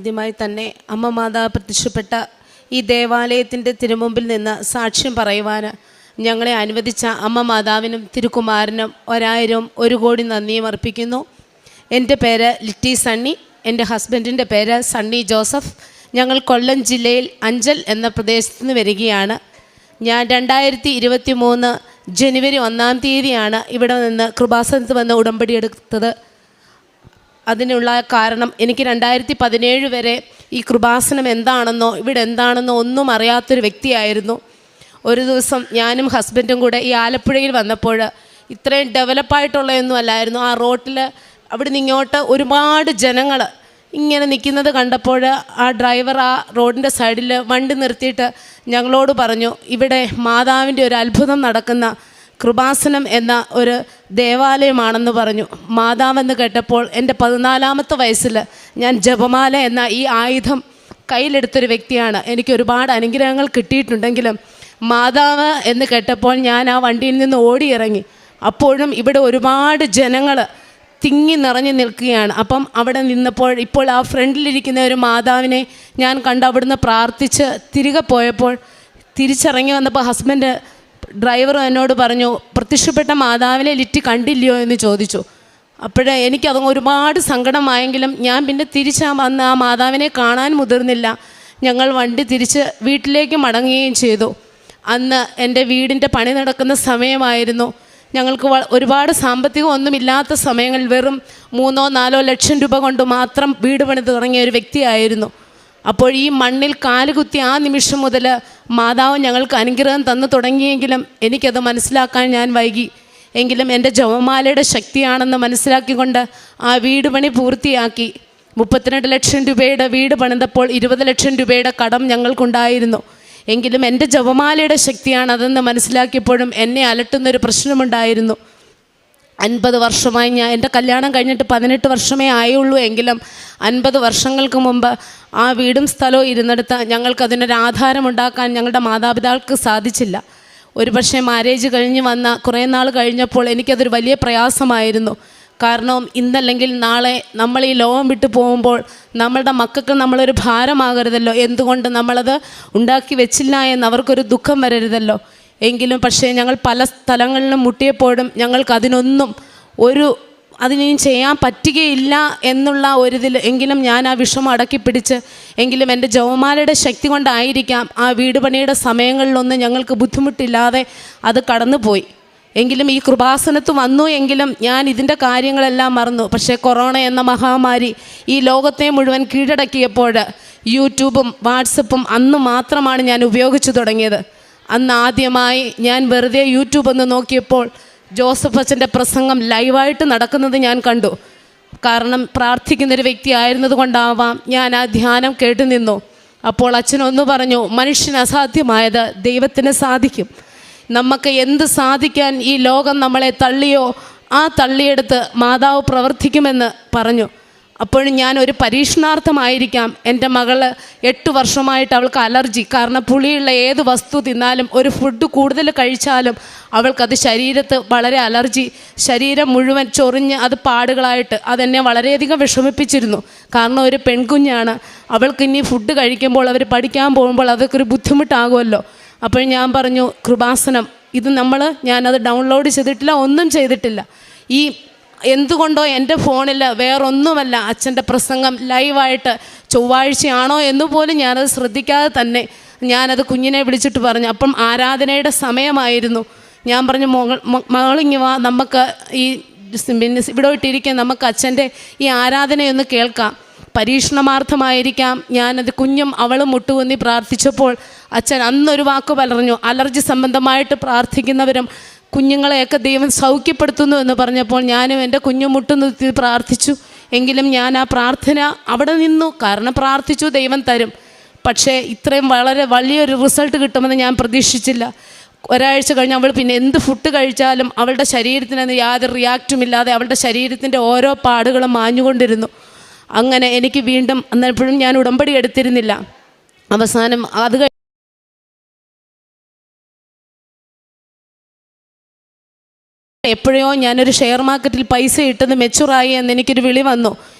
ആദ്യമായി തന്നെ അമ്മ മാതാവ് പ്രത്യക്ഷപ്പെട്ട ഈ ദേവാലയത്തിൻ്റെ തിരുമുമ്പിൽ നിന്ന് സാക്ഷ്യം പറയുവാൻ ഞങ്ങളെ അനുവദിച്ച അമ്മ മാതാവിനും തിരുക്കുമാരനും 1000 1 കോടി നന്ദിയും അർപ്പിക്കുന്നു. എൻ്റെ പേര് ലിറ്റി സണ്ണി, എൻ്റെ ഹസ്ബൻഡിൻ്റെ പേര് സണ്ണി ജോസഫ്. ഞങ്ങൾ കൊല്ലം ജില്ലയിൽ അഞ്ചൽ എന്ന പ്രദേശത്ത് നിന്ന് വരികയാണ്. ഞാൻ 2023 ജനുവരി 1-ാം തീയതിയാണ് ഇവിടെ നിന്ന് കൃപാസനത്ത് വന്ന് ഉടമ്പടി എടുത്തത്. അതിനുള്ള കാരണം എനിക്ക് 2017 വരെ ഈ കൃപാസനം എന്താണെന്നോ ഇവിടെ എന്താണെന്നോ ഒന്നും അറിയാത്തൊരു വ്യക്തിയായിരുന്നു. ഒരു ദിവസം ഞാനും ഹസ്ബൻഡും കൂടെ ഈ ആലപ്പുഴയിൽ വന്നപ്പോൾ ഇത്രയും ഡെവലപ്പായിട്ടുള്ളതൊന്നും അല്ലായിരുന്നു. ആ റോട്ടിൽ അവിടെ നിന്ന് ഇങ്ങോട്ട് ഒരുപാട് ജനങ്ങൾ ഇങ്ങനെ നിൽക്കുന്നത് കണ്ടപ്പോൾ ആ ഡ്രൈവർ ആ റോഡിൻ്റെ സൈഡിൽ വണ്ടി നിർത്തിയിട്ട് ഞങ്ങളോട് പറഞ്ഞു, ഇവിടെ മാതാവിൻ്റെ ഒരു അത്ഭുതം നടക്കുന്ന കൃപാസനം എന്ന ഒരു ദേവാലയമാണെന്ന് പറഞ്ഞു. മാതാവെന്ന് കേട്ടപ്പോൾ എൻ്റെ 14-ാമത്തെ വയസ്സിൽ ഞാൻ ജപമാല എന്ന ഈ ആയുധം കയ്യിലെടുത്തൊരു വ്യക്തിയാണ്. എനിക്ക് ഒരുപാട് അനുഗ്രഹങ്ങൾ കിട്ടിയിട്ടുണ്ടെങ്കിലും മാതാവ് എന്ന് കേട്ടപ്പോൾ ഞാൻ ആ വണ്ടിയിൽ നിന്ന് ഓടിയിറങ്ങി. അപ്പോഴും ഇവിടെ ഒരുപാട് ജനങ്ങൾ തിങ്ങി നിറഞ്ഞു നിൽക്കുകയാണ്. അപ്പം അവിടെ നിന്നപ്പോൾ ഇപ്പോൾ ആ ഫ്രണ്ടിലിരിക്കുന്ന ഒരു മാതാവിനെ ഞാൻ കണ്ട് അവിടുന്ന് പ്രാർത്ഥിച്ച് തിരികെ പോയപ്പോൾ തിരിച്ചിറങ്ങി വന്നപ്പോൾ ഹസ്ബൻഡ് ഡ്രൈവർ എന്നോട് പറഞ്ഞു, പ്രത്യക്ഷപ്പെട്ട മാതാവിനെ ലിറ്റി കണ്ടില്ലയോ എന്ന് ചോദിച്ചു. അപ്പോഴേ എനിക്കത് ഒരുപാട് സങ്കടമായെങ്കിലും ഞാൻ പിന്നെ തിരിച്ച് വന്ന് ആ മാതാവിനെ കാണാൻ മുതിർന്നില്ല. ഞങ്ങൾ വണ്ടി തിരിച്ച് വീട്ടിലേക്ക് മടങ്ങുകയും ചെയ്തു. അന്ന് എൻ്റെ വീടിൻ്റെ പണി നടക്കുന്ന സമയമായിരുന്നു. ഞങ്ങൾക്ക് ഒരുപാട് സാമ്പത്തികമൊന്നുമില്ലാത്ത സമയങ്ങളിൽ വെറും 3-4 ലക്ഷം രൂപ കൊണ്ട് മാത്രം വീട് പണി തുടങ്ങിയ ഒരു വ്യക്തിയായിരുന്നു. അപ്പോൾ ഈ മണ്ണിൽ കാലുകുത്തി ആ നിമിഷം മുതൽ മാതാവ് ഞങ്ങൾക്ക് അനുഗ്രഹം തന്നു തുടങ്ങിയെങ്കിലും എനിക്കത് മനസ്സിലാക്കാൻ ഞാൻ വൈകി. എങ്കിലും എൻ്റെ ജപമാലയുടെ ശക്തിയാണെന്ന് മനസ്സിലാക്കിക്കൊണ്ട് ആ വീട് പണി പൂർത്തിയാക്കി. 32 ലക്ഷം രൂപയുടെ വീട് പണിതപ്പോൾ 20 ലക്ഷം രൂപയുടെ കടം ഞങ്ങൾക്കുണ്ടായിരുന്നു. എങ്കിലും എൻ്റെ ജപമാലയുടെ ശക്തിയാണ് അതെന്ന് മനസ്സിലാക്കിയപ്പോഴും എന്നെ അലട്ടുന്നൊരു പ്രശ്നമുണ്ടായിരുന്നു. 50 വർഷമായി എൻ്റെ കല്യാണം കഴിഞ്ഞിട്ട് 18 വർഷമേ ആയുള്ളൂ. എങ്കിലും 50 വർഷങ്ങൾക്ക് മുമ്പ് ആ വീടും സ്ഥലവും ഇരുന്നെടുത്ത് ഞങ്ങൾക്കതിനൊരു ആധാരമുണ്ടാക്കാൻ ഞങ്ങളുടെ മാതാപിതാക്കൾക്ക് സാധിച്ചില്ല. ഒരുപക്ഷെ മാരേജ് കഴിഞ്ഞ് വന്ന കുറേ നാൾ കഴിഞ്ഞപ്പോൾ എനിക്കതൊരു വലിയ പ്രയാസമായിരുന്നു. കാരണം ഇന്നല്ലെങ്കിൽ നാളെ നമ്മൾ ഈ ലോകം വിട്ടു പോകുമ്പോൾ നമ്മളുടെ മക്കൾക്ക് നമ്മളൊരു ഭാരമാകരുതല്ലോ, എന്തുകൊണ്ട് നമ്മളത് ഉണ്ടാക്കി വെച്ചില്ല എന്ന് അവർക്കൊരു ദുഃഖം വരരുതല്ലോ. എങ്കിലും പക്ഷേ ഞങ്ങൾ പല സ്ഥലങ്ങളിലും മുട്ടിയപ്പോഴും ഞങ്ങൾക്കതിനൊന്നും അതിനും ചെയ്യാൻ പറ്റുകയില്ല എന്നുള്ള ഒരിതിൽ എങ്കിലും ഞാൻ ആ വിഷമം അടക്കി പിടിച്ച് എങ്കിലും എൻ്റെ ജപമാലയുടെ ശക്തി കൊണ്ടായിരിക്കാം ആ വീട് പണിയുടെ സമയങ്ങളിലൊന്നും ഞങ്ങൾക്ക് ബുദ്ധിമുട്ടില്ലാതെ അത് കടന്നുപോയി. എങ്കിലും ഈ കൃപാസനത്ത് വന്നു എങ്കിലും ഞാൻ ഇതിൻ്റെ കാര്യങ്ങളെല്ലാം മറന്നു. പക്ഷേ കൊറോണ എന്ന മഹാമാരി ഈ ലോകത്തെ മുഴുവൻ കീഴടക്കിയപ്പോൾ യൂട്യൂബും വാട്സപ്പും അന്ന് മാത്രമാണ് ഞാൻ ഉപയോഗിച്ചു തുടങ്ങിയത്. അന്ന് ആദ്യമായി ഞാൻ വെറുതെ യൂട്യൂബ് ഒന്ന് നോക്കിയപ്പോൾ ജോസഫ് അച്ഛൻ്റെ പ്രസംഗം ലൈവായിട്ട് നടക്കുന്നത് ഞാൻ കണ്ടു. കാരണം പ്രാർത്ഥിക്കുന്നൊരു വ്യക്തി ആയിരുന്നത് കൊണ്ടാവാം ഞാൻ ആ ധ്യാനം കേട്ടു നിന്നു. അപ്പോൾ അച്ഛനൊന്ന് പറഞ്ഞു, മനുഷ്യന് അസാധ്യമായത് ദൈവത്തിന് സാധിക്കും. നമുക്ക് എന്ത് സാധിക്കാൻ ഈ ലോകം നമ്മളെ തള്ളിയോ ആ തള്ളിയെടുത്ത് മാതാവ് പ്രവർത്തിക്കുമെന്ന് പറഞ്ഞു. അപ്പോഴും ഞാൻ ഒരു പരീക്ഷണാർത്ഥമായിരിക്കാം, എൻ്റെ മകള് 8 വർഷമായിട്ട് അവൾക്ക് അലർജി. കാരണം പുളിയുള്ള ഏത് വസ്തു തിന്നാലും ഒരു ഫുഡ് കൂടുതൽ കഴിച്ചാലും അവൾക്കത് ശരീരത്ത് വളരെ അലർജി, ശരീരം മുഴുവൻ ചൊറിഞ്ഞ് അത് പാടുകളായിട്ട് അതെന്നെ വളരെയധികം വിഷമിപ്പിച്ചിരുന്നു. കാരണം ഒരു പെൺകുഞ്ഞാണ്, അവൾക്ക് ഇനി ഫുഡ് കഴിക്കുമ്പോൾ അവർ പഠിക്കാൻ പോകുമ്പോൾ അതൊക്കെ ഒരു ബുദ്ധിമുട്ടാകുമല്ലോ. അപ്പോൾ ഞാൻ പറഞ്ഞു, കൃപാസനം ഇത് ഞാനത് ഡൗൺലോഡ് ചെയ്തിട്ടില്ല, ഒന്നും ചെയ്തിട്ടില്ല. ഈ എന്തുകൊണ്ടോ എൻ്റെ ഫോണിൽ വേറൊന്നുമല്ല അച്ഛൻ്റെ പ്രസംഗം ലൈവായിട്ട് ചൊവ്വാഴ്ചയാണോ എന്നുപോലും ഞാനത് ശ്രദ്ധിക്കാതെ തന്നെ ഞാനത് കുഞ്ഞിനെ വിളിച്ചിട്ട് പറഞ്ഞു. അപ്പം ആരാധനയുടെ സമയമായിരുന്നു. ഞാൻ പറഞ്ഞു, മകളിങ്ങി വാ, നമുക്ക് ഈ പിന്നെ ഇവിടെ ഇട്ടിരിക്കാൻ നമുക്ക് അച്ഛൻ്റെ ഈ ആരാധനയൊന്ന് കേൾക്കാം. പരീക്ഷണമാർത്ഥമായിരിക്കാം ഞാനത് കുഞ്ഞും അവളും മുട്ടുകുന്നി പ്രാർത്ഥിച്ചപ്പോൾ അച്ഛൻ അന്നൊരു വാക്ക് പറഞ്ഞു, അലർജി സംബന്ധമായിട്ട് പ്രാർത്ഥിക്കുന്നവരും കുഞ്ഞുങ്ങളെയൊക്കെ ദൈവം സൗഖ്യപ്പെടുത്തുന്നു എന്ന് പറഞ്ഞപ്പോൾ ഞാനും എൻ്റെ കുഞ്ഞു മുട്ടുനിർത്തി പ്രാർത്ഥിച്ചു. എങ്കിലും ഞാൻ ആ പ്രാർത്ഥന അവിടെ നിന്നു. കാരണം പ്രാർത്ഥിച്ചു, ദൈവം തരും. പക്ഷേ ഇത്രയും വളരെ വലിയൊരു റിസൾട്ട് കിട്ടുമെന്ന് ഞാൻ പ്രതീക്ഷിച്ചില്ല. ഒരാഴ്ച കഴിഞ്ഞ് അവൾ പിന്നെ എന്ത് ഫുഡ് കഴിച്ചാലും അവളുടെ ശരീരത്തിന് യാതൊരു റിയാക്റ്റുമില്ലാതെ അവളുടെ ശരീരത്തിൻ്റെ ഓരോ പാടുകളും മാഞ്ഞുകൊണ്ടിരുന്നു. അങ്ങനെ എനിക്ക് വീണ്ടും അന്നപ്പോഴും ഞാൻ ഉടമ്പടി എടുത്തിരുന്നില്ല. അവസാനം അത് എപ്പോഴോ ഞാനൊരു ഷെയർ മാർക്കറ്റിൽ പൈസ ഇട്ടത് മെച്ചുറായി എന്ന് എനിക്കൊരു വിളി വന്നു.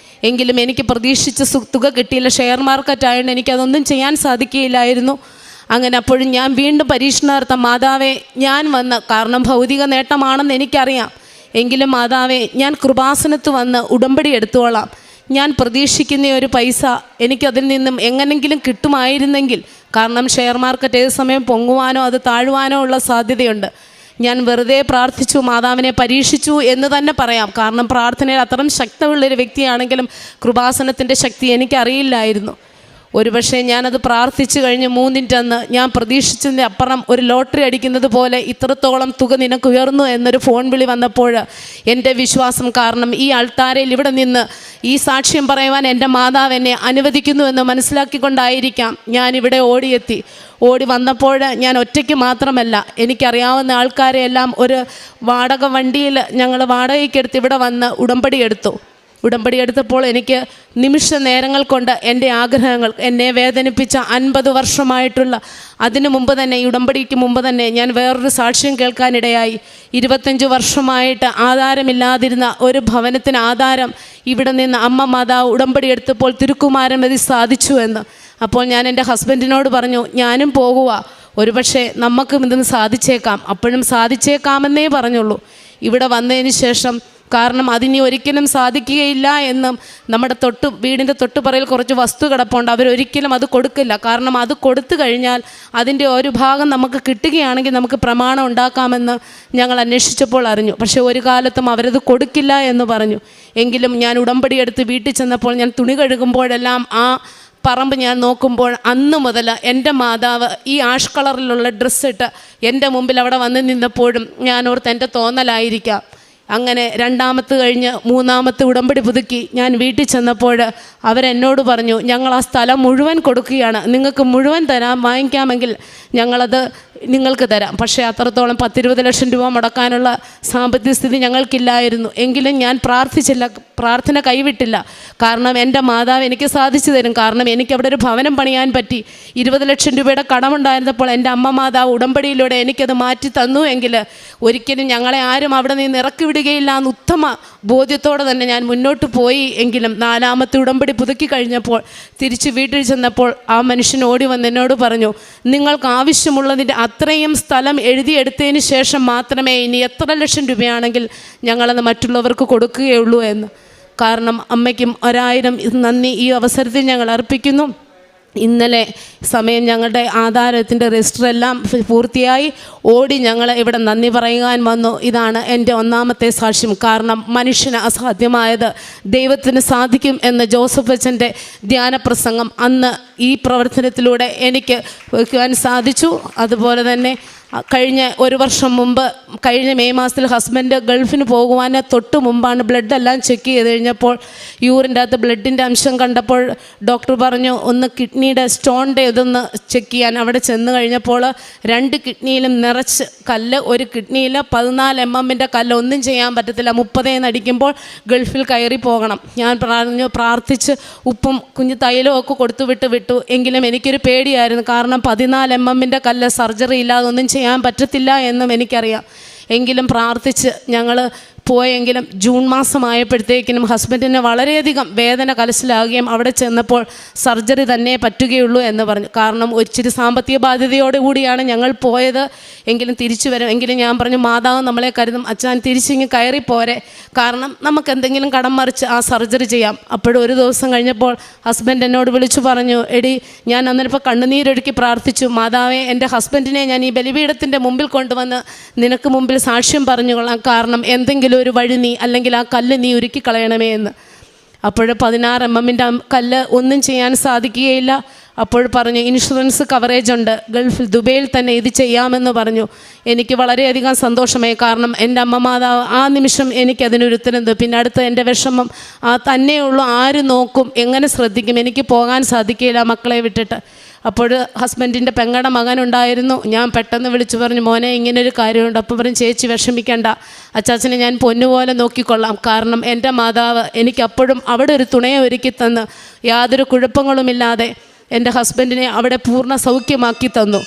എങ്കിലും എനിക്ക് പ്രതീക്ഷിച്ച തുക കിട്ടിയില്ല. ഷെയർ മാർക്കറ്റ് ആയതുകൊണ്ട് എനിക്കതൊന്നും ചെയ്യാൻ സാധിക്കുകയില്ലായിരുന്നു. അങ്ങനെ അപ്പോഴും ഞാൻ വീണ്ടും പരീക്ഷണാർത്ഥം മാതാവേ ഞാൻ വന്ന്, കാരണം ഭൗതിക നേട്ടമാണെന്ന് എനിക്കറിയാം, എങ്കിലും മാതാവേ ഞാൻ കൃപാസനത്ത് വന്ന് ഉടമ്പടി എടുത്തോളാം. ഞാൻ പ്രതീക്ഷിക്കുന്ന ഒരു പൈസ എനിക്കതിൽ നിന്നും എങ്ങനെങ്കിലും കിട്ടുമായിരുന്നെങ്കിൽ, കാരണം ഷെയർ മാർക്കറ്റ് ഏത് സമയം പൊങ്ങുവാനോ അത് താഴുവാനോ ഉള്ള സാധ്യതയുണ്ട്. ഞാൻ വെറുതെ പ്രാർത്ഥിച്ചു, മാതാവിനെ പരീക്ഷിച്ചു എന്ന് തന്നെ പറയാം. കാരണം പ്രാർത്ഥനയിൽ അത്രയും ശക്തമുള്ളൊരു വ്യക്തിയാണെങ്കിലും കൃപാസനത്തിൻ്റെ ശക്തി എനിക്കറിയില്ലായിരുന്നു. ഒരുപക്ഷെ ഞാനത് പ്രാർത്ഥിച്ചു കഴിഞ്ഞ് 3-ൻ്റെ അന്ന് ഞാൻ പ്രതീക്ഷിച്ചതിൻ്റെ അപ്പുറം ഒരു ലോട്ടറി അടിക്കുന്നത് പോലെ ഇത്രത്തോളം തുക നിനക്ക് ഉയർന്നു എന്നൊരു ഫോൺ വിളി വന്നപ്പോൾ എൻ്റെ വിശ്വാസം, കാരണം ഈ ആൾത്താരയിൽ ഇവിടെ നിന്ന് ഈ സാക്ഷ്യം പറയുവാൻ എൻ്റെ മാതാവ് എന്നെ അനുവദിക്കുന്നു എന്ന് മനസ്സിലാക്കിക്കൊണ്ടായിരിക്കാം ഞാനിവിടെ ഓടിയെത്തി. ഓടി വന്നപ്പോൾ ഞാൻ ഒറ്റയ്ക്ക് മാത്രമല്ല, എനിക്കറിയാവുന്ന ആൾക്കാരെയെല്ലാം ഒരു വാടക വണ്ടിയിൽ ഞങ്ങൾ വാടകയ്ക്കെടുത്ത് ഇവിടെ വന്ന് ഉടമ്പടി എടുത്തപ്പോൾ എനിക്ക് നിമിഷ നേരങ്ങൾ കൊണ്ട് എൻ്റെ ആഗ്രഹങ്ങൾ, എന്നെ വേദനിപ്പിച്ച 50 വർഷമായിട്ടുള്ള, അതിനു മുമ്പ് തന്നെ ഈ ഉടമ്പടിക്ക് മുമ്പ് തന്നെ ഞാൻ വേറൊരു സാക്ഷ്യം കേൾക്കാനിടയായി. 25 വർഷമായിട്ട് ആധാരമില്ലാതിരുന്ന ഒരു ഭവനത്തിന് ആധാരം ഇവിടെ നിന്ന് അമ്മ മാതാവ് ഉടമ്പടി എടുത്തപ്പോൾ തിരുക്കുമാരൻ മതി സാധിച്ചു എന്ന്. അപ്പോൾ ഞാൻ എൻ്റെ ഹസ്ബൻഡിനോട് പറഞ്ഞു, ഞാനും പോകുക, ഒരുപക്ഷെ നമുക്കും ഇതൊന്ന് സാധിച്ചേക്കാം. അപ്പോഴും സാധിച്ചേക്കാമെന്നേ പറഞ്ഞുള്ളൂ. ഇവിടെ വന്നതിന് ശേഷം, കാരണം അതിനി ഒരിക്കലും സാധിക്കുകയില്ല എന്നും നമ്മുടെ വീടിൻ്റെ തൊട്ടുപറയിൽ കുറച്ച് വസ്തു കിടപ്പുണ്ട്, അവരൊരിക്കലും അത് കൊടുക്കില്ല. കാരണം അത് കൊടുത്തു കഴിഞ്ഞാൽ അതിൻ്റെ ഒരു ഭാഗം നമുക്ക് കിട്ടുകയാണെങ്കിൽ നമുക്ക് പ്രമാണം ഉണ്ടാക്കാമെന്ന് ഞങ്ങൾ അന്വേഷിച്ചപ്പോൾ അറിഞ്ഞു. പക്ഷേ ഒരു കാലത്തും അവരത് കൊടുക്കില്ല എന്ന് പറഞ്ഞു. എങ്കിലും ഞാൻ ഉടമ്പടി എടുത്ത് വീട്ടിൽ ചെന്നപ്പോൾ ഞാൻ തുണി കഴുകുമ്പോഴെല്ലാം ആ പറമ്പ് ഞാൻ നോക്കുമ്പോൾ അന്ന് മുതൽ എൻ്റെ മാതാവ് ഈ ആഷ് കളറിലുള്ള ഡ്രസ്സിട്ട് എൻ്റെ മുമ്പിൽ അവിടെ വന്ന് നിന്നപ്പോഴും ഞാനോർത്ത് എൻ്റെ തോന്നലായിരിക്കാം. അങ്ങനെ 2ാമത്തെ കഴിഞ്ഞ് 3ാമത്തെ ഉടമ്പടി പുതുക്കി ഞാൻ വീട്ടിൽ ചെന്നപ്പോൾ അവരെന്നോട് പറഞ്ഞു, ഞങ്ങൾ ആ സ്ഥലം മുഴുവൻ കൊടുക്കുകയാണ്, നിങ്ങൾക്ക് മുഴുവൻ വാങ്ങിക്കാമെങ്കിൽ ഞങ്ങളത് നിങ്ങൾക്ക് തരാം. പക്ഷേ അത്രത്തോളം 10-20 ലക്ഷം രൂപ മുടക്കാനുള്ള സാമ്പത്തിക സ്ഥിതി ഞങ്ങൾക്കില്ലായിരുന്നു. എങ്കിലും ഞാൻ പ്രാർത്ഥിച്ചില്ല, പ്രാർത്ഥന കൈവിട്ടില്ല. കാരണം എൻ്റെ മാതാവ് എനിക്ക് സാധിച്ചു തരും. കാരണം എനിക്കവിടെ ഒരു ഭവനം പണിയാൻ പറ്റി. 20 ലക്ഷം രൂപയുടെ കടമുണ്ടായിരുന്നപ്പോൾ എൻ്റെ അമ്മ മാതാവ് ഉടമ്പടിയിലൂടെ എനിക്കത് മാറ്റി തന്നു എങ്കിൽ ഒരിക്കലും ഞങ്ങളെ ആരും അവിടെ നിന്ന് ഇറക്കി വിടുകയില്ല എന്ന് ഉത്തമ ബോധ്യത്തോടെ തന്നെ ഞാൻ മുന്നോട്ട് പോയി. എങ്കിലും 4ാമത്തെ ഉടമ്പടി പുതുക്കി കഴിഞ്ഞപ്പോൾ തിരിച്ച് വീട്ടിൽ ചെന്നപ്പോൾ ആ മനുഷ്യൻ ഓടി വന്ന് എന്നോട് പറഞ്ഞു, നിങ്ങൾക്ക് ആവശ്യമുള്ളതിൻ്റെ അത്രയും സ്ഥലം എഴുതിയെടുത്തതിന് ശേഷം മാത്രമേ ഇനി എത്ര ലക്ഷം രൂപയാണെങ്കിൽ ഞങ്ങളത് മറ്റുള്ളവർക്ക് കൊടുക്കുകയുള്ളൂ എന്ന്. കാരണം അമ്മയ്ക്കും 1000 നന്ദി ഈ അവസരത്തിൽ ഞങ്ങൾ അർപ്പിക്കുന്നു. ഇന്നലെ സമയം ഞങ്ങളുടെ ആധാരത്തിൻ്റെ രജിസ്റ്റർ എല്ലാം പൂർത്തിയായി. ഓടി ഞങ്ങൾ ഇവിടെ നന്ദി പറയാൻ വന്നു. ഇതാണ് എൻ്റെ 1ാമത്തെ സാക്ഷ്യം. കാരണം മനുഷ്യന് അസാധ്യമായത് ദൈവത്തിന് സാധിക്കും എന്ന ജോസഫ് അച്ഛൻ്റെ ധ്യാനപ്രസംഗം അന്ന് ഈ പ്രവർത്തനത്തിലൂടെ എനിക്ക് വയ്ക്കുവാൻ സാധിച്ചു. അതുപോലെ തന്നെ കഴിഞ്ഞ 1 വർഷം മുമ്പ്, കഴിഞ്ഞ മെയ് മാസത്തിൽ ഹസ്ബൻഡ് ഗൾഫിന് പോകുവാൻ തൊട്ട് മുമ്പാണ് ബ്ലഡെല്ലാം ചെക്ക് ചെയ്ത് കഴിഞ്ഞപ്പോൾ യൂറിൻ്റെ അകത്ത് ബ്ലഡിൻ്റെ അംശം കണ്ടപ്പോൾ ഡോക്ടർ പറഞ്ഞു ഒന്ന് കിഡ്നിയുടെ സ്റ്റോണിൻ്റെ ഇതൊന്ന് ചെക്ക് ചെയ്യാൻ. അവിടെ ചെന്ന് കഴിഞ്ഞപ്പോൾ 2 കിഡ്നിയിലും നിറച്ച് കല്ല്, ഒരു കിഡ്നിയിൽ 14 mm കല്ല്, ഒന്നും ചെയ്യാൻ പറ്റത്തില്ല. 30 അടിക്കുമ്പോൾ ഗൾഫിൽ കയറി പോകണം. ഞാൻ പ്രാർത്ഥിച്ച് ഉപ്പും കുഞ്ഞു തൈലവും ഒക്കെ കൊടുത്തു വിട്ടു. എങ്കിലും എനിക്കൊരു പേടിയായിരുന്നു. കാരണം 14 mm കല്ല്, സർജറി ഇല്ലാതെ ഒന്നും ചെയ്യാൻ പറ്റത്തില്ല എന്നും എനിക്കറിയാം. എങ്കിലും പ്രാർത്ഥിച്ച് ഞങ്ങൾ പോയെങ്കിലും ജൂൺ മാസമായപ്പോഴത്തേക്കിനും ഹസ്ബൻഡിന് വളരെയധികം വേദന കലശലാകുകയും അവിടെ ചെന്നപ്പോൾ സർജറി തന്നെ പറ്റുകയുള്ളൂ എന്ന് പറഞ്ഞു. കാരണം ഒരിച്ചിരി സാമ്പത്തിക ബാധ്യതയോടുകൂടിയാണ് ഞങ്ങൾ പോയത്. എങ്കിലും തിരിച്ചു വരും. എങ്കിലും ഞാൻ പറഞ്ഞു, മാതാവ് നമ്മളെ കരുതും, അച്ഛൻ തിരിച്ചിങ്ങ് കയറിപ്പോരെ, കാരണം നമുക്ക് എന്തെങ്കിലും കടം മറിച്ച് ആ സർജറി ചെയ്യാം. അപ്പോഴും ഒരു ദിവസം കഴിഞ്ഞപ്പോൾ ഹസ്ബൻഡ് എന്നോട് വിളിച്ചു പറഞ്ഞു, എടി ഞാൻ അന്നേരപ്പോൾ കണ്ണുനീരൊഴുക്കി പ്രാർത്ഥിച്ചു, മാതാവേ എൻ്റെ ഹസ്ബൻഡിനെ ഞാൻ ഈ ബലിപീഠത്തിൻ്റെ മുമ്പിൽ കൊണ്ടുവന്ന് നിനക്ക് മുമ്പിൽ സാക്ഷ്യം പറഞ്ഞുകൊള്ളാം. കാരണം എന്തെങ്കിലും ഒരു വഴി നീ, അല്ലെങ്കിൽ ആ കല്ല് നീ ഉരുക്കി കളയണമേ എന്ന്. അപ്പോൾ 16 mm കല്ല് ഒന്നും ചെയ്യാൻ സാധിക്കുകയില്ല. അപ്പോൾ പറഞ്ഞു ഇൻഷുറൻസ് കവറേജ് ഉണ്ട്, ഗൾഫിൽ ദുബൈയിൽ തന്നെ ഇത് ചെയ്യാമെന്ന് പറഞ്ഞു. എനിക്ക് വളരെയധികം സന്തോഷമായി. കാരണം എൻ്റെ അമ്മ മാതാവ് ആ നിമിഷം എനിക്കതിനൊരു ഉത്തരം തന്നു. പിന്നെ അടുത്ത എൻ്റെ വിഷമം തന്നെയുള്ളൂ, ആര് നോക്കും, എങ്ങനെ ശ്രദ്ധിക്കും, എനിക്ക് പോകാൻ സാധിക്കില്ല മക്കളെ വിട്ടിട്ട്. അപ്പോൾ ഹസ്ബൻഡിൻ്റെ പെങ്ങളുടെ മകനുണ്ടായിരുന്നു. ഞാൻ പെട്ടെന്ന് വിളിച്ചു പറഞ്ഞു, മോനെ ഇങ്ങനൊരു കാര്യമുണ്ട്. അപ്പോൾ പറഞ്ഞു, ചേച്ചി വിഷമിക്കേണ്ട, അച്ചാച്ചനെ ഞാൻ പൊന്നുപോലെ നോക്കിക്കൊള്ളാം. കാരണം എൻ്റെ മാതാവ് എനിക്കപ്പോഴും അവിടെ ഒരു തുണയെ ഒരുക്കി തന്ന് യാതൊരു കുഴപ്പങ്ങളുമില്ലാതെ എൻ്റെ ഹസ്ബൻഡിനെ അവിടെ പൂർണ്ണ സൗഖ്യമാക്കി തന്നു.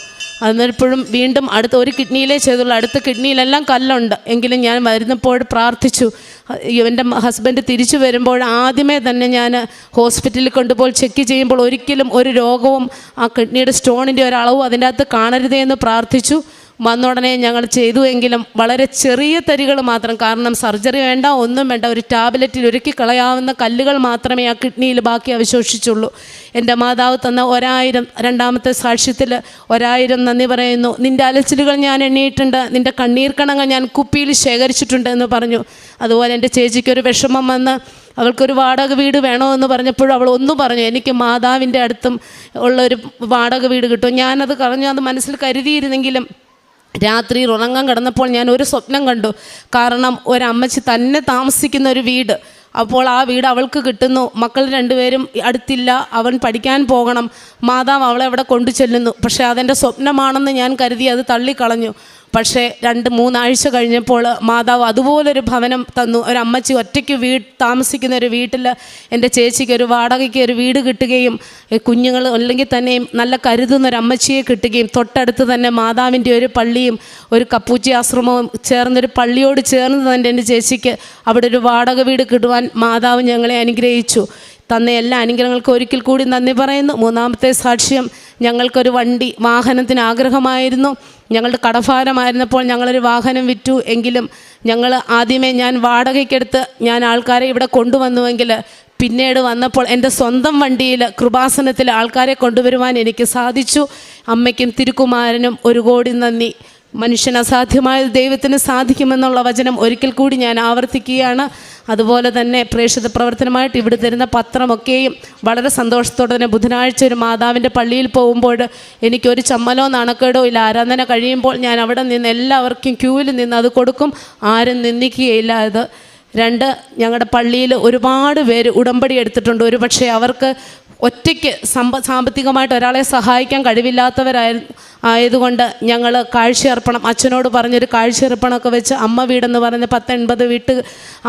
അന്നപ്പോഴും വീണ്ടും അടുത്ത ഒരു കിഡ്നിയിലേ ചെയ്തുള്ളൂ, അടുത്ത കിഡ്നിയിലെല്ലാം കല്ലുണ്ട്. എങ്കിലും ഞാൻ വരുന്നപ്പോൾ പ്രാർത്ഥിച്ചു, എൻ്റെ ഹസ്ബൻഡ് തിരിച്ചു വരുമ്പോൾ ആദ്യമേ തന്നെ ഞാൻ ഹോസ്പിറ്റലിൽ കൊണ്ടുപോയി ചെക്ക് ചെയ്യുമ്പോൾ ഒരിക്കലും ഒരു രോഗവും ആ കിഡ്നിയുടെ സ്റ്റോണിൻ്റെ ഒരളവും അതിൻ്റെ അകത്ത് കാണരുതേ എന്ന് പ്രാർത്ഥിച്ചു. വന്നുടനെ ഞങ്ങൾ ചെയ്തു. എങ്കിലും വളരെ ചെറിയ തരികൾ മാത്രം, കാരണം സർജറി വേണ്ട, ഒന്നും വേണ്ട, ഒരു ടാബ്ലറ്റിൽ ഒരുക്കി കളയാവുന്ന കല്ലുകൾ മാത്രമേ ആ കിഡ്നിയിൽ ബാക്കി അവശേഷിച്ചുള്ളൂ. എൻ്റെ മാതാവ് തന്ന 1000 രണ്ടാമത്തെ സാക്ഷ്യത്തിൽ 1000 നന്ദി പറയുന്നു. നിൻ്റെ അലച്ചിലുകൾ ഞാൻ എണ്ണിയിട്ടുണ്ട്, നിൻ്റെ കണ്ണീർ കണങ്ങൾ ഞാൻ കുപ്പിയിൽ ശേഖരിച്ചിട്ടുണ്ട് എന്ന് പറഞ്ഞു. അതുപോലെ എൻ്റെ ചേച്ചിക്കൊരു വിഷമം വന്ന് അവൾക്കൊരു വാടക വീട് വേണമെന്ന് പറഞ്ഞപ്പോഴും അവൾ ഒന്ന് പറഞ്ഞു, എനിക്ക് മാതാവിൻ്റെ അടുത്തും ഉള്ളൊരു വാടക വീട് കിട്ടും. ഞാനത് പറഞ്ഞു, അത് മനസ്സിൽ കരുതിയിരുന്നെങ്കിലും രാത്രി ഉറങ്ങാൻ കിടന്നപ്പോൾ ഞാൻ ഒരു സ്വപ്നം കണ്ടു. കാരണം ഒരമ്മച്ചി തന്നെ താമസിക്കുന്ന ഒരു വീട്, അപ്പോൾ ആ വീട് അവൾക്ക് കിട്ടുന്നു. മക്കൾ 2 പേരും അടുത്തില്ല, അവൻ പഠിക്കാൻ പോകണം. മാതാവ് അവളെ അവിടെ കൊണ്ടു ചെല്ലുന്നു. പക്ഷേ അതെൻ്റെ സ്വപ്നമാണെന്ന് ഞാൻ കരുതി അത് തള്ളിക്കളഞ്ഞു. പക്ഷേ 2-3 ആഴ്ച കഴിഞ്ഞപ്പോൾ മാതാവ് അതുപോലൊരു ഭവനം തന്നു. ഒരമ്മച്ചി ഒറ്റയ്ക്ക് താമസിക്കുന്ന ഒരു വീട്ടിൽ എൻ്റെ ചേച്ചിക്ക് ഒരു വാടകയ്ക്ക് ഒരു വീട് കിട്ടുകയും കുഞ്ഞുങ്ങൾ അല്ലെങ്കിൽ തന്നെയും നല്ല കരുതുന്ന ഒരു അമ്മച്ചിയെ കിട്ടുകയും തൊട്ടടുത്ത് തന്നെ മാതാവിൻ്റെ ഒരു പള്ളിയും ഒരു കപ്പൂച്ചി ആശ്രമവും ചേർന്നൊരു പള്ളിയോട് ചേർന്ന് തന്നെ എൻ്റെ ചേച്ചിക്ക് അവിടെ ഒരു വാടക വീട് കിട്ടുവാൻ മാതാവ് ഞങ്ങളെ അനുഗ്രഹിച്ചു. തന്ന എല്ലാ അനുഗ്രഹങ്ങൾക്കും ഒരിക്കൽ കൂടി നന്ദി പറയുന്നു. 3-ാമത്തെ സാക്ഷ്യം, ഞങ്ങൾക്കൊരു വാഹനത്തിന് ആഗ്രഹമായിരുന്നു. ഞങ്ങളുടെ കടഭാരമായിരുന്നപ്പോൾ ഞങ്ങളൊരു വാഹനം വിറ്റു. എങ്കിലും ഞങ്ങൾ ആദ്യമേ ഞാൻ വാടകയ്ക്കെടുത്ത് ഞാൻ ആൾക്കാരെ ഇവിടെ കൊണ്ടുവന്നുവെങ്കിൽ പിന്നീട് വന്നപ്പോൾ എൻ്റെ സ്വന്തം വണ്ടിയിൽ കൃപാസനത്തിൽ ആൾക്കാരെ കൊണ്ടുവരുവാൻ എനിക്ക് സാധിച്ചു. അമ്മയ്ക്കും തിരുക്കുമാരനും 1 കോടി നന്ദി. മനുഷ്യന് അസാധ്യമായത് ദൈവത്തിന് സാധിക്കുമെന്നുള്ള വചനം ഒരിക്കൽ കൂടി ഞാൻ ആവർത്തിക്കുകയാണ്. അതുപോലെ തന്നെ പ്രേക്ഷിത പ്രവർത്തനമായിട്ട് ഇവിടെ തരുന്ന പത്രമൊക്കെയും വളരെ സന്തോഷത്തോടെ തന്നെ ബുധനാഴ്ച ഒരു മാതാവിൻ്റെ പള്ളിയിൽ പോകുമ്പോൾ എനിക്കൊരു ചമ്മലോ നാണക്കേടോ ഇല്ല. ആരാധന കഴിയുമ്പോൾ ഞാൻ അവിടെ നിന്ന് എല്ലാവർക്കും ക്യൂവിൽ നിന്ന് അത് കൊടുക്കും, ആരും നിന്ദിക്കുകയില്ല. അത് 2, ഞങ്ങളുടെ പള്ളിയിൽ ഒരുപാട് പേര് ഉടമ്പടി എടുത്തിട്ടുണ്ട്. ഒരു പക്ഷേ അവർക്ക് ഒറ്റയ്ക്ക് സാമ്പത്തികമായിട്ട് ഒരാളെ സഹായിക്കാൻ ആയതുകൊണ്ട് ഞങ്ങൾ കാഴ്ചയർപ്പണം അച്ഛനോട് പറഞ്ഞൊരു കാഴ്ചയർപ്പണമൊക്കെ വെച്ച് അമ്മ വീടെന്ന് പറഞ്ഞ് 10-80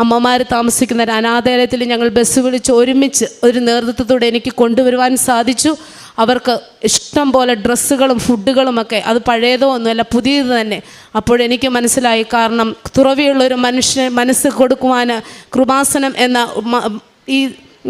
അമ്മമാർ താമസിക്കുന്ന ഒരു അനാഥാലയത്തിൽ ഞങ്ങൾ ബസ് വിളിച്ച് ഒരുമിച്ച് ഒരു നേതൃത്വത്തോടെ എനിക്ക് കൊണ്ടുവരുവാൻ സാധിച്ചു. അവർക്ക് ഇഷ്ടം പോലെ ഡ്രസ്സുകളും ഫുഡുകളുമൊക്കെ, അത് പഴയതോ ഒന്നുമല്ല, പുതിയത് തന്നെ. അപ്പോഴെനിക്ക് മനസ്സിലായി, കാരണം തുറവിയുള്ളൊരു മനസ്സ് കൊടുക്കുവാൻ കൃപാസനം എന്ന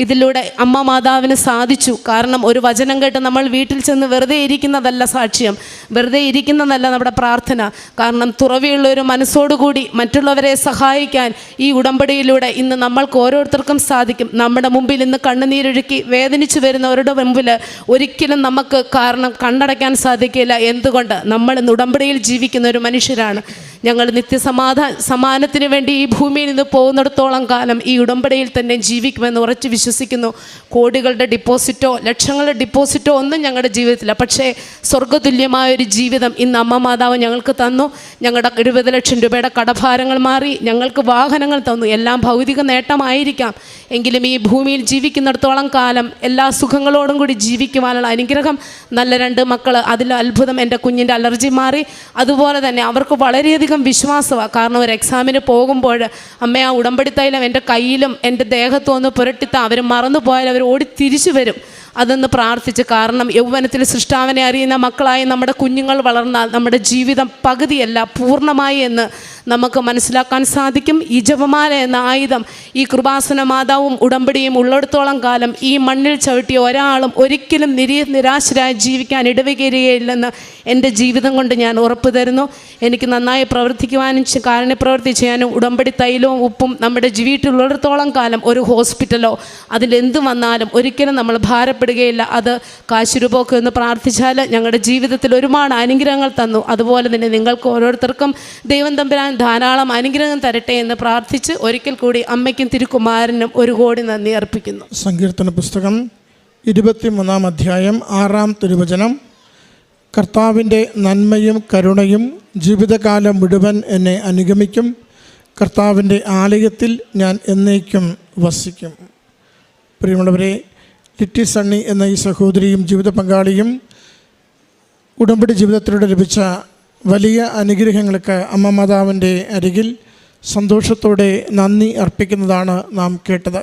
ഇതിലൂടെ അമ്മ മാതാവിന് സാധിച്ചു. കാരണം ഒരു വചനം കേട്ട് നമ്മൾ വീട്ടിൽ ചെന്ന് വെറുതെ ഇരിക്കുന്നതല്ല സാക്ഷ്യം, വെറുതെ ഇരിക്കുന്നതല്ല നമ്മുടെ പ്രാർത്ഥന. കാരണം തുറവിയുള്ള ഒരു മനസ്സോടുകൂടി മറ്റുള്ളവരെ സഹായിക്കാൻ ഈ ഉടമ്പടിയിലൂടെ ഇന്ന് നമ്മൾക്ക് ഓരോരുത്തർക്കും സാധിക്കും. നമ്മുടെ മുമ്പിൽ ഇന്ന് കണ്ണുനീരൊഴുക്കി വേദനിച്ചു വരുന്നവരുടെ മുമ്പിൽ ഒരിക്കലും നമുക്ക് കാരണം കണ്ണടയ്ക്കാൻ സാധിക്കില്ല. എന്തുകൊണ്ട്? നമ്മൾ ഇന്ന് ഉടമ്പടിയിൽ ജീവിക്കുന്ന ഒരു മനുഷ്യരാണ്. ഞങ്ങൾ സമാനത്തിന് വേണ്ടി ഈ ഭൂമിയിൽ നിന്ന് പോകുന്നിടത്തോളം കാലം ഈ ഉടമ്പടിയിൽ തന്നെ ജീവിക്കുമെന്ന് ഉറച്ചു വിശ്വസിക്കുന്നു. കോടികളുടെ ഡിപ്പോസിറ്റോ ലക്ഷങ്ങളുടെ ഡിപ്പോസിറ്റോ ഒന്നും ഞങ്ങളുടെ ജീവിതത്തില്ല. പക്ഷേ സ്വർഗ്ഗതുല്യമായൊരു ജീവിതം ഇന്ന് അമ്മ മാതാവ് ഞങ്ങൾക്ക് തന്നു. ഞങ്ങളുടെ 20 ലക്ഷം രൂപയുടെ കടഭാരങ്ങൾ മാറി, ഞങ്ങൾക്ക് വാഹനങ്ങൾ തന്നു. എല്ലാം ഭൗതിക നേട്ടമായിരിക്കാം, എങ്കിലും ഈ ഭൂമിയിൽ ജീവിക്കുന്നിടത്തോളം കാലം എല്ലാ സുഖങ്ങളോടും കൂടി ജീവിക്കുവാനുള്ള അനുഗ്രഹം. നല്ല 2 മക്കൾ, അതിൽ അത്ഭുതം എൻ്റെ കുഞ്ഞിൻ്റെ അലർജി മാറി. അതുപോലെ തന്നെ അവർക്ക് വളരെയധികം വിശ്വാസമാണ്. കാരണം ഒരു എക്സാമിന് പോകുമ്പോൾ അമ്മ ആ ഉടമ്പടി തൈലം എൻ്റെ കയ്യിലും എൻ്റെ ദേഹത്തും ഒന്ന് പുരട്ടിത്ത അവർ മറന്നു പോയാൽ അവർ ഓടി തിരിച്ചു വരും. അതൊന്ന് പ്രാർത്ഥിച്ച്, കാരണം യൗവനത്തിൽ സൃഷ്ടാവിനെ അറിയുന്ന മക്കളായി നമ്മുടെ കുഞ്ഞുങ്ങൾ വളർന്നാൽ നമ്മുടെ ജീവിതം പകുതിയല്ല പൂർണ്ണമായി എന്ന് നമുക്ക് മനസ്സിലാക്കാൻ സാധിക്കും. ഈ ജപമാല എന്ന ആയുധം ഈ കൃപാസന മാതാവും ഉടമ്പടിയും ഉള്ളിടത്തോളം കാലം ഈ മണ്ണിൽ ചവിട്ടിയ ഒരാളും ഒരിക്കലും നിരാശരായി ജീവിക്കാൻ ഇടവകയില്ലെന്ന് എൻ്റെ ജീവിതം കൊണ്ട് ഞാൻ ഉറപ്പ് തരുന്നു. എനിക്ക് നന്നായി പ്രവർത്തിക്കുവാനും കാരുണ്യപ്രവൃത്തി ചെയ്യാനും ഉടമ്പടി തൈലവും ഉപ്പും നമ്മുടെ വീട്ടിലുള്ളിടത്തോളം കാലം ഒരു ഹോസ്പിറ്റലോ അതിലെന്ത് വന്നാലും ഒരിക്കലും നമ്മൾ ഭാരപ്പെടുകയില്ല. അത് കാശുരൂപമൊക്കെ ഒന്ന് പ്രാർത്ഥിച്ചാൽ ഞങ്ങളുടെ ജീവിതത്തിൽ ഒരുപാട് അനുഗ്രഹങ്ങൾ തന്നു. അതുപോലെ തന്നെ നിങ്ങൾക്ക് ഓരോരുത്തർക്കും ദൈവം തമ്പുരാൻ ധാരാളം അനുഗ്രഹം തരട്ടെ എന്ന് പ്രാർത്ഥിച്ച് ഒരിക്കൽ കൂടി അമ്മയ്ക്കും തിരുക്കുമാരനും 1 കോടി നന്ദി അർപ്പിക്കുന്നു. സങ്കീർത്തന പുസ്തകം 23-ാം അധ്യായം 6-ാം തിരുവചനം. കർത്താവിൻ്റെ നന്മയും കരുണയും ജീവിതകാലം മുഴുവൻ എന്നെ അനുഗമിക്കും. കർത്താവിൻ്റെ ആലയത്തിൽ ഞാൻ എന്നേക്കും വസിക്കും. പ്രിയമുള്ളവരെ, ലിറ്റി സണ്ണി എന്ന ഈ സഹോദരിയും ജീവിത പങ്കാളിയും ഉടമ്പടി ജീവിതത്തിലൂടെ ലഭിച്ച വലിയ അനുഗ്രഹങ്ങൾക്ക് അമ്മ മാതാവിൻ്റെ അരികിൽ സന്തോഷത്തോടെ നന്ദി അർപ്പിക്കുന്നതാണ് നാം കേട്ടത്.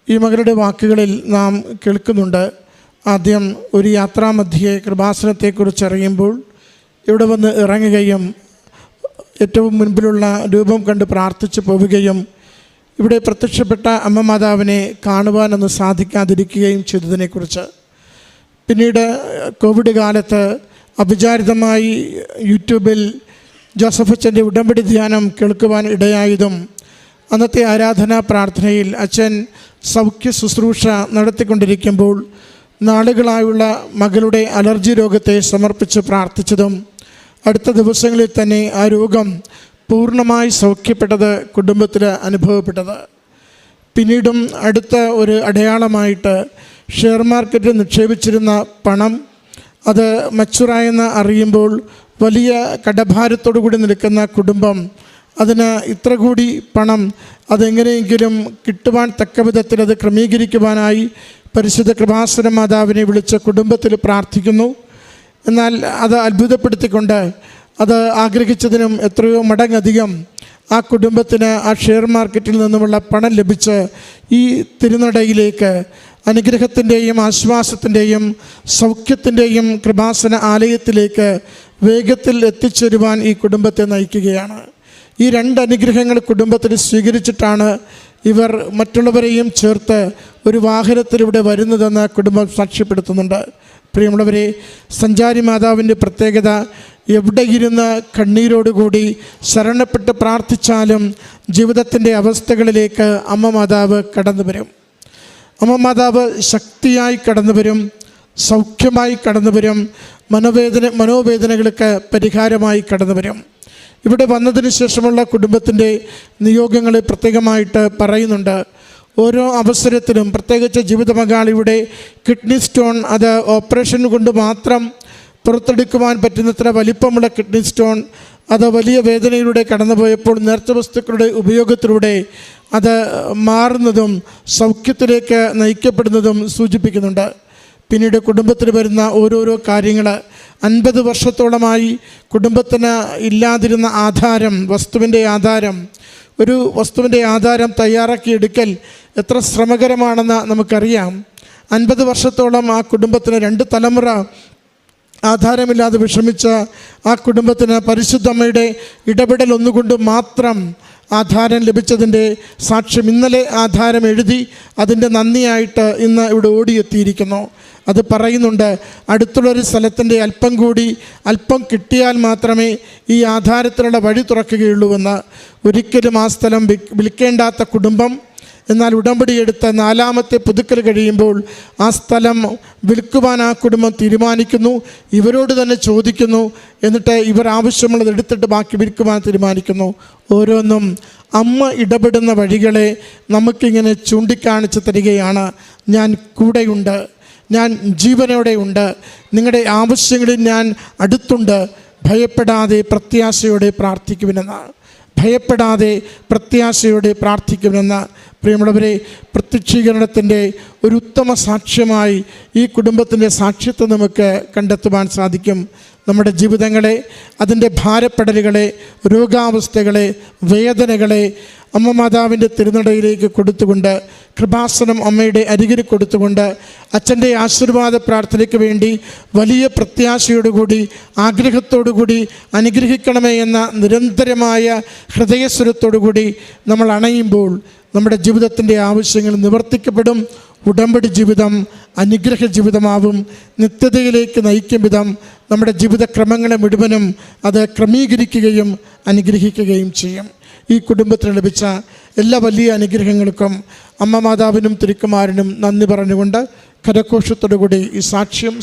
ഈ മകളുടെ വാക്കുകളിൽ നാം കേൾക്കുന്നുണ്ട്. ആദ്യം ഒരു യാത്രാമധ്യേ കൃപാസനത്തെക്കുറിച്ച് അറിയുമ്പോൾ ഇവിടെ വന്ന് ഇറങ്ങുകയും ഏറ്റവും മുൻപിലുള്ള രൂപം കണ്ട് പ്രാർത്ഥിച്ചു പോവുകയും ഇവിടെ പ്രത്യക്ഷപ്പെട്ട അമ്മ മാതാവിനെ കാണുവാനൊന്നും സാധിക്കാതിരിക്കുകയും ചെയ്തതിനെക്കുറിച്ച്. പിന്നീട് കോവിഡ് കാലത്ത് അവിചാരിതമായി യൂട്യൂബിൽ ജോസഫ് അച്ഛൻ്റെ ഉടമ്പടി ധ്യാനം കേൾക്കുവാൻ ഇടയായതും അന്നത്തെ ആരാധനാ പ്രാർത്ഥനയിൽ അച്ഛൻ സൗഖ്യ ശുശ്രൂഷ നടത്തിക്കൊണ്ടിരിക്കുമ്പോൾ നാളുകളായുള്ള മകളുടെ അലർജി രോഗത്തെ സമർപ്പിച്ച് പ്രാർത്ഥിച്ചതും അടുത്ത ദിവസങ്ങളിൽ തന്നെ ആ രോഗം പൂർണ്ണമായി സൗഖ്യപ്പെട്ടത് കുടുംബത്തിൽ അനുഭവപ്പെട്ടത്. പിന്നീടും അടുത്ത ഒരു അടയാളമായിട്ട് ഷെയർ മാർക്കറ്റിൽ നിക്ഷേപിച്ചിരുന്ന പണം അത് മച്ചുറായെന്ന് അറിയുമ്പോൾ വലിയ കടഭാരത്തോടു കൂടി നിൽക്കുന്ന കുടുംബം അതിന് ഇത്ര കൂടി പണം അതെങ്ങനെയെങ്കിലും കിട്ടുവാൻ തക്ക വിധത്തിൽ അത് ക്രമീകരിക്കുവാനായി പരിശുദ്ധ കൃപാസന മാതാവിനെ വിളിച്ച് കുടുംബത്തിൽ പ്രാർത്ഥിക്കുന്നു. എന്നാൽ അത് അത്ഭുതപ്പെടുത്തിക്കൊണ്ട് അത് ആഗ്രഹിച്ചതിനും എത്രയോ മടങ്ങധികം ആ കുടുംബത്തിന് ആ ഷെയർ മാർക്കറ്റിൽ നിന്നുമുള്ള പണം ലഭിച്ച് ഈ തിരുനടയിലേക്ക് അനുഗ്രഹത്തിൻ്റെയും ആശ്വാസത്തിൻ്റെയും സൗഖ്യത്തിൻ്റെയും കൃപാസന ആലയത്തിലേക്ക് വേഗത്തിൽ എത്തിച്ചേരുവാൻ ഈ കുടുംബത്തെ നയിക്കുകയാണ്. ഈ രണ്ട് അനുഗ്രഹങ്ങൾ കുടുംബത്തിൽ സ്വീകരിച്ചിട്ടാണ് ഇവർ മറ്റുള്ളവരെയും ചേർത്ത് ഒരു വാഹനത്തിലൂടെ വരുന്നതെന്ന് കുടുംബം സാക്ഷ്യപ്പെടുത്തുന്നുണ്ട്. പ്രിയമുള്ളവരെ, സഞ്ചാരി മാതാവിൻ്റെ പ്രത്യേകത എവിടെ ഇരുന്ന് കണ്ണീരോടുകൂടി ശരണപ്പെട്ട് പ്രാർത്ഥിച്ചാലും ജീവിതത്തിൻ്റെ അവസ്ഥകളിലേക്ക് അമ്മ മാതാവ് കടന്നു വരും. അമ്മ മാതാവ് ശക്തിയായി കടന്നു വരും, സൗഖ്യമായി കടന്നു വരും, മനോവേദനകൾക്ക് പരിഹാരമായി കടന്നു വരും. ഇവിടെ വന്നതിന് ശേഷമുള്ള കുടുംബത്തിൻ്റെ നിയോഗങ്ങളെ പ്രത്യേകമായിട്ട് പറയുന്നുണ്ട്. ഓരോ അവസരത്തിലും പ്രത്യേകിച്ച് ജീവിത പങ്കാളിയുടെ കിഡ്നി സ്റ്റോൺ അത് ഓപ്പറേഷൻ കൊണ്ട് മാത്രം പുറത്തെടുക്കുവാൻ പറ്റുന്നത്ര വലിപ്പമുള്ള കിഡ്നി സ്റ്റോൺ അത് വലിയ വേദനയിലൂടെ കടന്നുപോയപ്പോൾ നേർച്ച വസ്തുക്കളുടെ ഉപയോഗത്തിലൂടെ അത് മാറുന്നതും സൗഖ്യത്തിലേക്ക് നയിക്കപ്പെടുന്നതും സൂചിപ്പിക്കുന്നുണ്ട്. പിന്നീട് കുടുംബത്തിൽ വരുന്ന ഓരോരോ കാര്യങ്ങൾ 50 വർഷത്തോളമായി കുടുംബത്തിന് ഇല്ലാതിരുന്ന ആധാരം, വസ്തുവിൻ്റെ ആധാരം, ഒരു വസ്തുവിൻ്റെ ആധാരം തയ്യാറാക്കിയെടുക്കൽ എത്ര ശ്രമകരമാണെന്ന് നമുക്കറിയാം. 50 വർഷത്തോളം ആ കുടുംബത്തിന് 2 തലമുറ ആധാരമില്ലാതെ വിഷമിച്ച ആ കുടുംബത്തിന് പരിശുദ്ധമ്മയുടെ ഇടപെടൽ ഒന്നുകൊണ്ട് മാത്രം ആധാരം ലഭിച്ചതിൻ്റെ സാക്ഷ്യം ഇന്നലെ ആധാരം എഴുതി അതിൻ്റെ നന്ദിയായിട്ട് ഇന്ന് ഇവിടെ ഓടിയെത്തിയിരിക്കുന്നു. അത് പറയുന്നുണ്ട്, അടുത്തുള്ളൊരു സ്ഥലത്തിൻ്റെ അല്പം കിട്ടിയാൽ മാത്രമേ ഈ ആധാരത്തിനുള്ള വഴി തുറക്കുകയുള്ളൂവെന്ന്. ഒരിക്കലും ആ സ്ഥലം വിൽക്കേണ്ടാത്ത കുടുംബം, എന്നാൽ ഉടമ്പടിയെടുത്ത് 4ാമത്തെ പുതുക്കൽ കഴിയുമ്പോൾ ആ സ്ഥലം വിൽക്കുവാൻ ആ കുടുംബം തീരുമാനിക്കുന്നു. ഇവരോട് തന്നെ ചോദിക്കുന്നു, എന്നിട്ട് ഇവർ ആവശ്യമുള്ളത് എടുത്തിട്ട് ബാക്കി വിൽക്കുവാൻ തീരുമാനിക്കുന്നു. ഓരോന്നും അമ്മ ഇടപെടുന്ന വഴികളെ നമുക്കിങ്ങനെ ചൂണ്ടിക്കാണിച്ച് തരികയാണ്. ഞാൻ കൂടെയുണ്ട്, ഞാൻ ജീവനോടെയുണ്ട്, നിങ്ങളുടെ ആവശ്യങ്ങളിൽ ഞാൻ അടുത്തുണ്ട്, ഭയപ്പെടാതെ പ്രത്യാശയോടെ പ്രാർത്ഥിക്കുമെന്നാണ്. ഭയപ്പെടാതെ പ്രത്യാശയോടെ പ്രാർത്ഥിക്കുമെന്ന്. പ്രിയമുള്ളവരെ, പ്രത്യക്ഷീകരണത്തിൻ്റെ ഒരു ഉത്തമ സാക്ഷ്യമായി ഈ കുടുംബത്തിൻ്റെ സാക്ഷ്യത്തെ നമുക്ക് കണ്ടെത്തുവാൻ സാധിക്കും. നമ്മുടെ ജീവിതങ്ങളെ, അതിൻ്റെ ഭാരപ്പെടലുകളെ, രോഗാവസ്ഥകളെ, വേദനകളെ അമ്മ മാതാവിൻ്റെ തിരുനടയിലേക്ക് കൊടുത്തുകൊണ്ട്, കൃപാസനം അമ്മയുടെ അരികിൽ കൊടുത്തുകൊണ്ട്, അച്ഛൻ്റെ ആശീർവാദ പ്രാർത്ഥനയ്ക്ക് വേണ്ടി വലിയ പ്രത്യാശയോടുകൂടി ആഗ്രഹത്തോടുകൂടി അനുഗ്രഹിക്കണമേ എന്ന നിരന്തരമായ ഹൃദയസ്വരത്തോടുകൂടി നമ്മൾ അണയുമ്പോൾ നമ്മുടെ ജീവിതത്തിൻ്റെ ആവശ്യങ്ങൾ നിവർത്തിക്കപ്പെടും. ഉടമ്പടി ജീവിതം അനുഗ്രഹ ജീവിതമാവും. നിത്യതയിലേക്ക് നയിക്കും വിധം നമ്മുടെ ജീവിതക്രമങ്ങളെ മുഴുവനും അത് ക്രമീകരിക്കുകയും അനുഗ്രഹിക്കുകയും ചെയ്യും. ഈ കുടുംബത്തിന് ലഭിച്ച എല്ലാ വലിയ അനുഗ്രഹങ്ങൾക്കും അമ്മ മാതാവിനും തിരുക്കുമാരനും നന്ദി പറഞ്ഞുകൊണ്ട് കരഘോഷത്തോടുകൂടി ഈ സാക്ഷ്യം